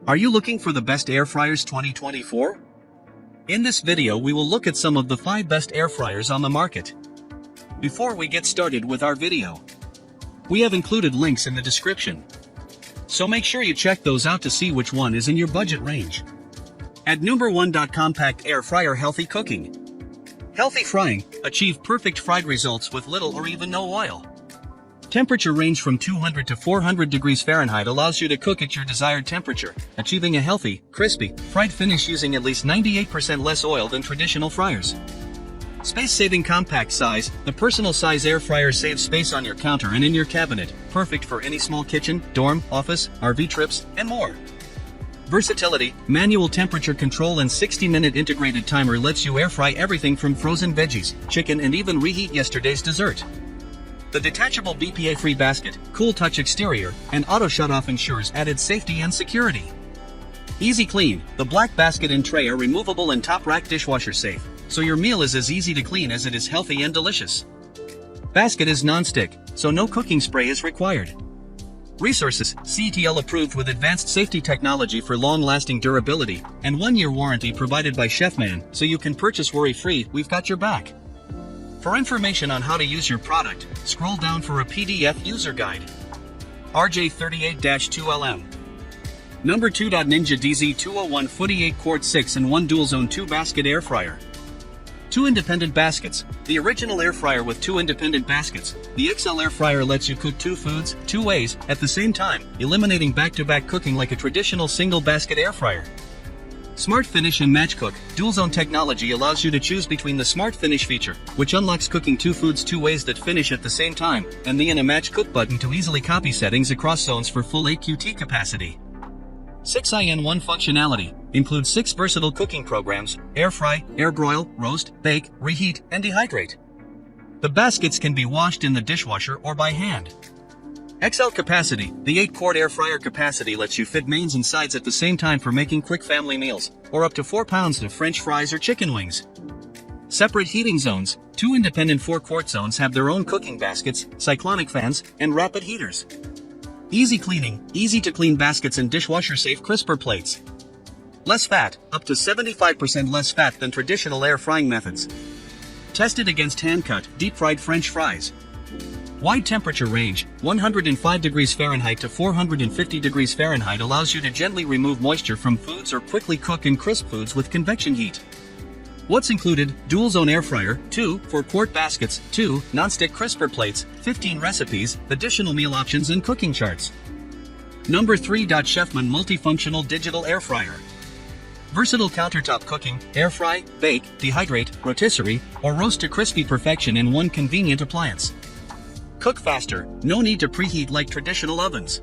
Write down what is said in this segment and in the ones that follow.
Are you looking for the best air fryers 2024? In this video we will look at some of the 5 best air fryers on the market. Before we get started with our video, we have included links in the description, so make sure you check those out to see which one is in your budget range. At number 1. Compact Air Fryer. Healthy cooking. Healthy frying. Achieve perfect fried results with little or even no oil. Temperature range from 200 to 400 degrees Fahrenheit allows you to cook at your desired temperature, achieving a healthy, crispy, fried finish using at least 98% less oil than traditional fryers. Space-saving compact size. The personal size air fryer saves space on your counter and in your cabinet, perfect for any small kitchen, dorm, office, RV trips, and more. Versatility. Manual temperature control and 60-minute integrated timer lets you air fry everything from frozen veggies, chicken, and even reheat yesterday's dessert. The detachable BPA-free basket, cool touch exterior, and auto shut-off ensures added safety and security. Easy clean. The black basket and tray are removable and top-rack dishwasher safe, so your meal is as easy to clean as it is healthy and delicious. Basket is non-stick, so no cooking spray is required. Resources. CETL approved with advanced safety technology for long-lasting durability, and 1-year warranty provided by Chefman, so you can purchase worry-free. We've got your back. For information on how to use your product, scroll down for a PDF user guide. RJ38-2LM. Number 2. Ninja DZ201 48 quart 6-in-1 dual zone 2 basket air fryer. 2 independent baskets. The original air fryer with 2 independent baskets. The XL air fryer lets you cook 2 foods, 2 ways, at the same time, eliminating back-to-back cooking like a traditional single basket air fryer. Smart Finish and Match Cook. Dual Zone technology allows you to choose between the Smart Finish feature, which unlocks cooking 2 foods 2 ways that finish at the same time, and the Match Cook button to easily copy settings across zones for full AQT capacity. 6-in-1 functionality includes 6 versatile cooking programs: air fry, air broil, roast, bake, reheat, and dehydrate. The baskets can be washed in the dishwasher or by hand. XL capacity. The 8-quart air fryer capacity lets you fit mains and sides at the same time for making quick family meals, or up to 4 pounds of French fries or chicken wings. Separate heating zones. 2 independent 4-quart zones have their own cooking baskets, cyclonic fans, and rapid heaters. Easy cleaning. Easy to clean baskets and dishwasher-safe crisper plates. Less fat. Up to 75% less fat than traditional air frying methods. Tested against hand-cut, deep-fried French fries. Wide temperature range. 105 degrees Fahrenheit to 450 degrees Fahrenheit allows you to gently remove moisture from foods or quickly cook and crisp foods with convection heat. What's included? Dual zone air fryer, 2 4-quart baskets, 2 non-stick crisper plates, 15 recipes, additional meal options, and cooking charts. Number 3. Chefman multifunctional digital air fryer. Versatile countertop cooking, air fry, bake, dehydrate, rotisserie, or roast to crispy perfection in one convenient appliance. Cook faster. No need to preheat like traditional ovens.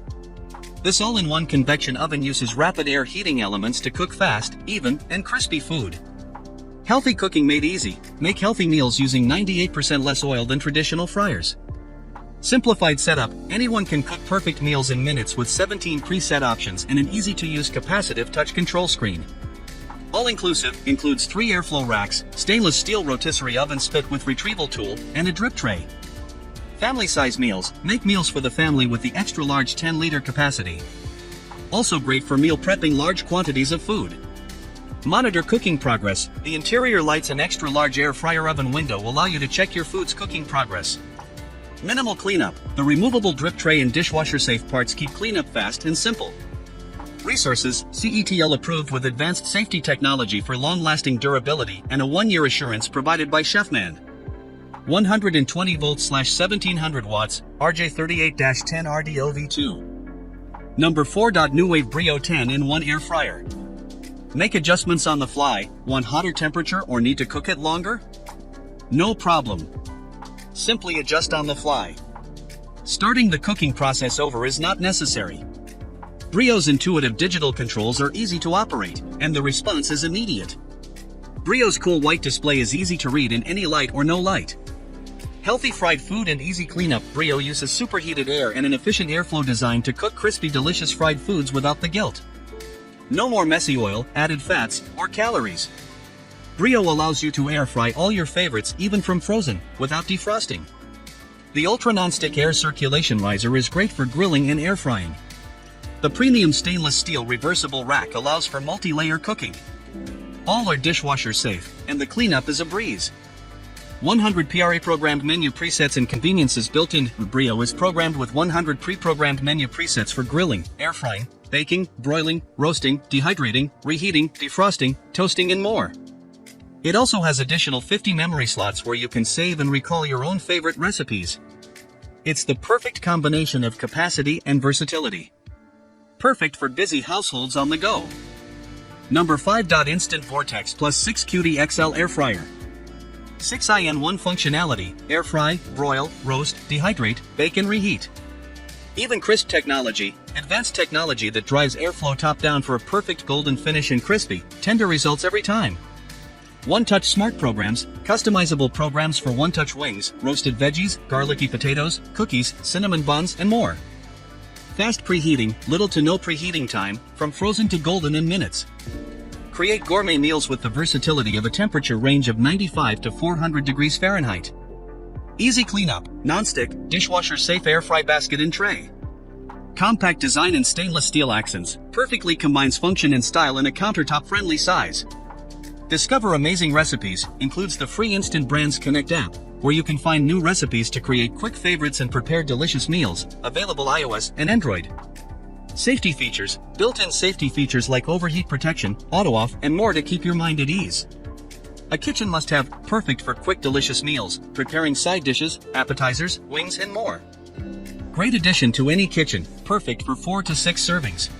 This all-in-one convection oven uses rapid air heating elements to cook fast, even, and crispy food. Healthy cooking made easy. Make healthy meals using 98% less oil than traditional fryers. Simplified setup. Anyone can cook perfect meals in minutes with 17 preset options and an easy-to-use capacitive touch control screen. All-inclusive includes 3 airflow racks, stainless steel rotisserie oven spit with retrieval tool, and a drip tray. Family-size meals. Make meals for the family with the extra-large 10-liter capacity. Also great for meal prepping large quantities of food. Monitor cooking progress. The interior lights and extra-large air fryer oven window allow you to check your food's cooking progress. Minimal cleanup. The removable drip tray and dishwasher-safe parts keep cleanup fast and simple. Resources. CETL approved with advanced safety technology for long-lasting durability and a 1-year assurance provided by Chefman. 120 volts / 1700 watts, RJ38-10 RDOV2. Number 4. New Wave Brio 10-in-1 air fryer. Make adjustments on the fly. Want hotter temperature or need to cook it longer? No problem. Simply adjust on the fly. Starting the cooking process over is not necessary. Brio's intuitive digital controls are easy to operate, and the response is immediate. Brio's cool white display is easy to read in any light or no light. Healthy fried food and easy cleanup. Brio uses superheated air and an efficient airflow design to cook crispy, delicious fried foods without the guilt. No more messy oil, added fats, or calories. Brio allows you to air fry all your favorites, even from frozen, without defrosting. The ultra non-stick air circulation riser is great for grilling and air frying. The premium stainless steel reversible rack allows for multi-layer cooking. All are dishwasher safe, and the cleanup is a breeze. 100 programmed menu presets and conveniences built in. Brio is programmed with 100 pre-programmed menu presets for grilling, air frying, baking, broiling, roasting, dehydrating, reheating, defrosting, toasting, and more. It also has additional 50 memory slots where you can save and recall your own favorite recipes. It's the perfect combination of capacity and versatility. Perfect for busy households on the go. Number 5. Instant Vortex Plus 6 QD XL Air Fryer. 6in1 functionality: air fry, broil, roast, dehydrate, bake, and reheat. Even crisp technology, advanced technology that drives airflow top down for a perfect golden finish and crispy, tender results every time. One-touch smart programs, customizable programs for one-touch wings, roasted veggies, garlicky potatoes, cookies, cinnamon buns, and more. Fast preheating, little to no preheating time, from frozen to golden in minutes. Create gourmet meals with the versatility of a temperature range of 95 to 400 degrees Fahrenheit. Easy cleanup, non-stick, dishwasher-safe air fry basket and tray. Compact design and stainless steel accents, perfectly combines function and style in a countertop-friendly size. Discover amazing recipes includes the free Instant Brands Connect app, where you can find new recipes to create quick favorites and prepare delicious meals, available iOS and Android. Safety features, built-in safety features like overheat protection, auto-off, and more to keep your mind at ease. A kitchen must-have, perfect for quick delicious meals, preparing side dishes, appetizers, wings, and more. Great addition to any kitchen, perfect for 4 to 6 servings.